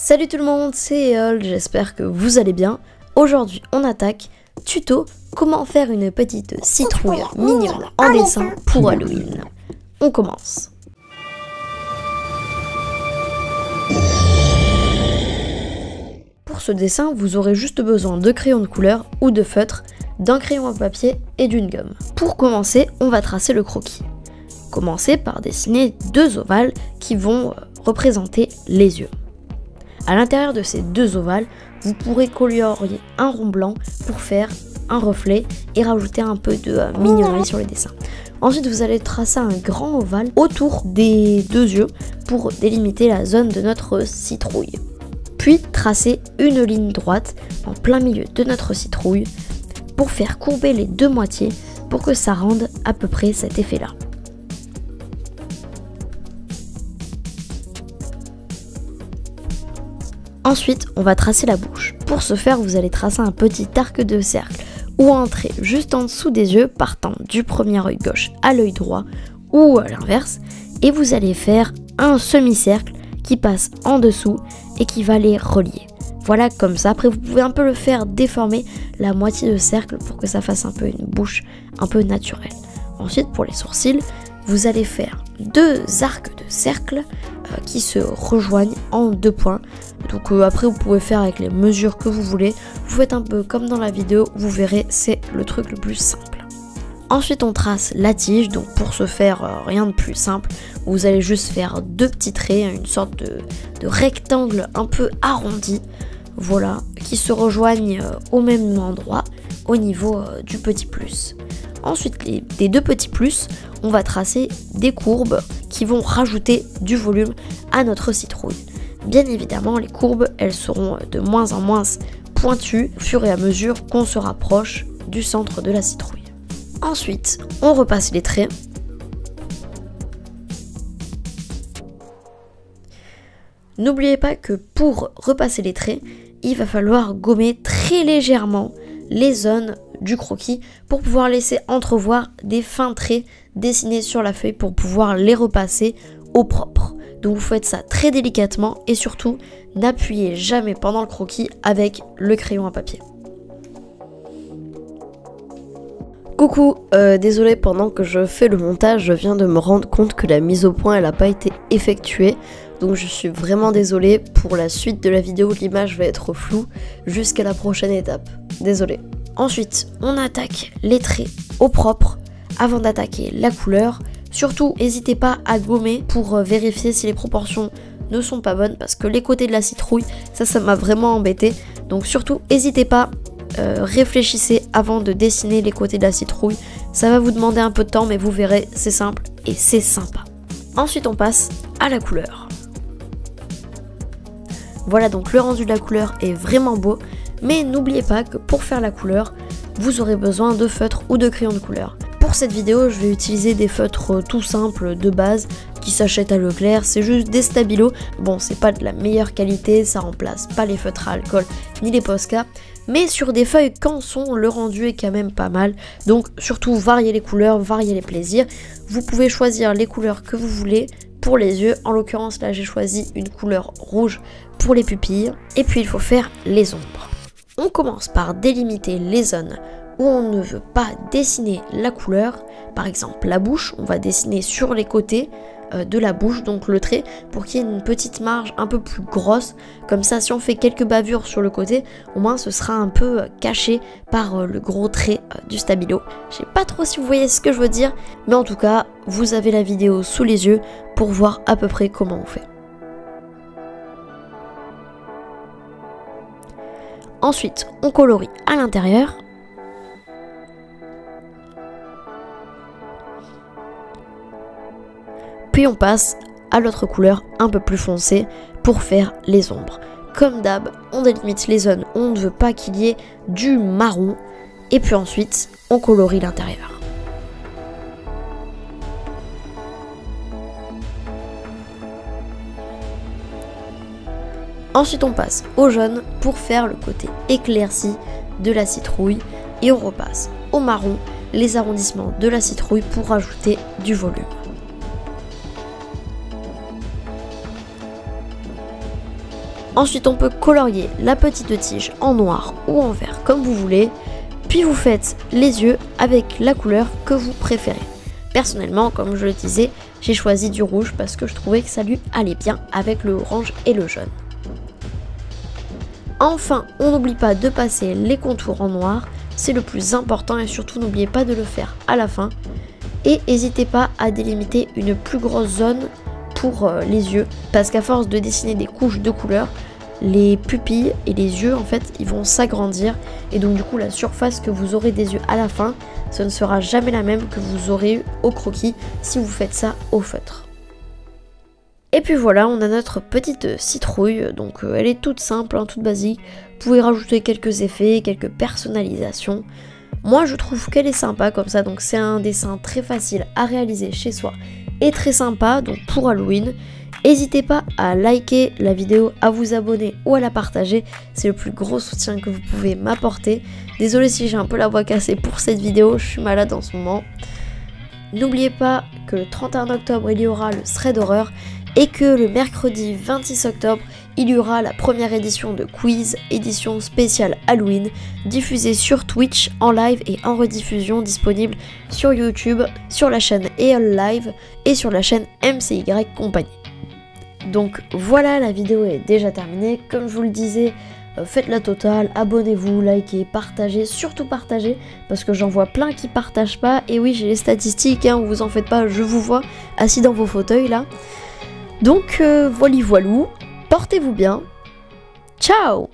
Salut tout le monde, c'est Eol, j'espère que vous allez bien. Aujourd'hui on attaque tuto comment faire une petite citrouille mignonne en dessin pour Halloween. On commence. Pour ce dessin, vous aurez juste besoin de crayons de couleur ou de feutre, d'un crayon à papier et d'une gomme. Pour commencer, on va tracer le croquis. Commencez par dessiner deux ovales qui vont représenter les yeux. À l'intérieur de ces deux ovales, vous pourrez colorier un rond blanc pour faire un reflet et rajouter un peu de mignonnerie sur les dessins. Ensuite, vous allez tracer un grand ovale autour des deux yeux pour délimiter la zone de notre citrouille. Puis, tracez une ligne droite en plein milieu de notre citrouille pour faire courber les deux moitiés pour que ça rende à peu près cet effet-là. Ensuite, on va tracer la bouche. Pour ce faire, vous allez tracer un petit arc de cercle ou un trait juste en dessous des yeux partant du premier œil gauche à l'œil droit ou à l'inverse. Et vous allez faire un semi-cercle qui passe en dessous et qui va les relier. Voilà, comme ça. Après, vous pouvez un peu le faire déformer la moitié de cercle pour que ça fasse un peu une bouche un peu naturelle. Ensuite, pour les sourcils, vous allez faire deux arcs de cercle qui se rejoignent en deux points. Donc après vous pouvez faire avec les mesures que vous voulez. Vous faites un peu comme dans la vidéo, vous verrez, c'est le truc le plus simple. Ensuite on trace la tige, donc pour ce faire rien de plus simple. Vous allez juste faire deux petits traits, une sorte de rectangle un peu arrondi. Voilà, qui se rejoignent au même endroit au niveau du petit plus. Ensuite, des deux petits plus, on va tracer des courbes qui vont rajouter du volume à notre citrouille. Bien évidemment, les courbes, elles seront de moins en moins pointues au fur et à mesure qu'on se rapproche du centre de la citrouille. Ensuite, on repasse les traits. N'oubliez pas que pour repasser les traits, il va falloir gommer très légèrement les zones du croquis pour pouvoir laisser entrevoir des fins traits dessinés sur la feuille pour pouvoir les repasser au propre. Donc vous faites ça très délicatement et surtout n'appuyez jamais pendant le croquis avec le crayon à papier. Coucou, désolé, pendant que je fais le montage, je viens de me rendre compte que la mise au point elle n'a pas été effectuée. Donc je suis vraiment désolée, pour la suite de la vidéo l'image va être floue jusqu'à la prochaine étape. Désolé. Ensuite, on attaque les traits au propre avant d'attaquer la couleur. Surtout, n'hésitez pas à gommer pour vérifier si les proportions ne sont pas bonnes parce que les côtés de la citrouille, ça m'a vraiment embêté. Donc surtout, n'hésitez pas, réfléchissez avant de dessiner les côtés de la citrouille. Ça va vous demander un peu de temps mais vous verrez, c'est simple et c'est sympa. Ensuite, on passe à la couleur. Voilà, donc le rendu de la couleur est vraiment beau. Mais n'oubliez pas que pour faire la couleur, vous aurez besoin de feutre ou de crayon de couleur. Pour cette vidéo, je vais utiliser des feutres tout simples de base qui s'achètent à Leclerc. C'est juste des stabilos. Bon, c'est pas de la meilleure qualité, ça remplace pas les feutres à alcool ni les Posca. Mais sur des feuilles canson, le rendu est quand même pas mal. Donc surtout, variez les couleurs, variez les plaisirs. Vous pouvez choisir les couleurs que vous voulez pour les yeux. En l'occurrence, là, j'ai choisi une couleur rouge pour les pupilles. Et puis, il faut faire les ombres. On commence par délimiter les zones où on ne veut pas dessiner la couleur. Par exemple, la bouche, on va dessiner sur les côtés de la bouche, donc le trait, pour qu'il y ait une petite marge un peu plus grosse. Comme ça, si on fait quelques bavures sur le côté, au moins ce sera un peu caché par le gros trait du stabilo. Je sais pas trop si vous voyez ce que je veux dire, mais en tout cas, vous avez la vidéo sous les yeux pour voir à peu près comment on fait. Ensuite, on colorie à l'intérieur. Puis on passe à l'autre couleur un peu plus foncée pour faire les ombres. Comme d'hab, on délimite les zones où on ne veut pas qu'il y ait du marron. Et puis ensuite, on colorie l'intérieur. Ensuite, on passe au jaune pour faire le côté éclairci de la citrouille. Et on repasse au marron, les arrondissements de la citrouille pour rajouter du volume. Ensuite on peut colorier la petite tige en noir ou en vert comme vous voulez. Puis vous faites les yeux avec la couleur que vous préférez. Personnellement, comme je le disais, j'ai choisi du rouge parce que je trouvais que ça lui allait bien avec le orange et le jaune. Enfin, on n'oublie pas de passer les contours en noir, c'est le plus important et surtout n'oubliez pas de le faire à la fin. Et n'hésitez pas à délimiter une plus grosse zone pour les yeux parce qu'à force de dessiner des couches de couleurs, les pupilles et les yeux en fait ils vont s'agrandir et donc du coup la surface que vous aurez des yeux à la fin ce ne sera jamais la même que vous aurez eu au croquis si vous faites ça au feutre. Et puis voilà, on a notre petite citrouille, donc elle est toute simple, hein, toute basique. Vous pouvez rajouter quelques effets, quelques personnalisations. Moi je trouve qu'elle est sympa comme ça, donc c'est un dessin très facile à réaliser chez soi et très sympa donc pour Halloween. N'hésitez pas à liker la vidéo, à vous abonner ou à la partager, c'est le plus gros soutien que vous pouvez m'apporter. Désolée si j'ai un peu la voix cassée pour cette vidéo, je suis malade en ce moment. N'oubliez pas que le 31 octobre il y aura le thread d'horreur et que le mercredi 26 octobre il y aura la première édition de Quiz, édition spéciale Halloween, diffusée sur Twitch en live et en rediffusion, disponible sur YouTube, sur la chaîne EOL Live et sur la chaîne MCY Compagnie. Donc voilà, la vidéo est déjà terminée. Comme je vous le disais, faites la totale, abonnez-vous, likez, partagez, surtout partagez, parce que j'en vois plein qui partagent pas. Et oui, j'ai les statistiques, hein, vous en faites pas, je vous vois assis dans vos fauteuils là. Donc voilà, voilou, portez-vous bien, ciao!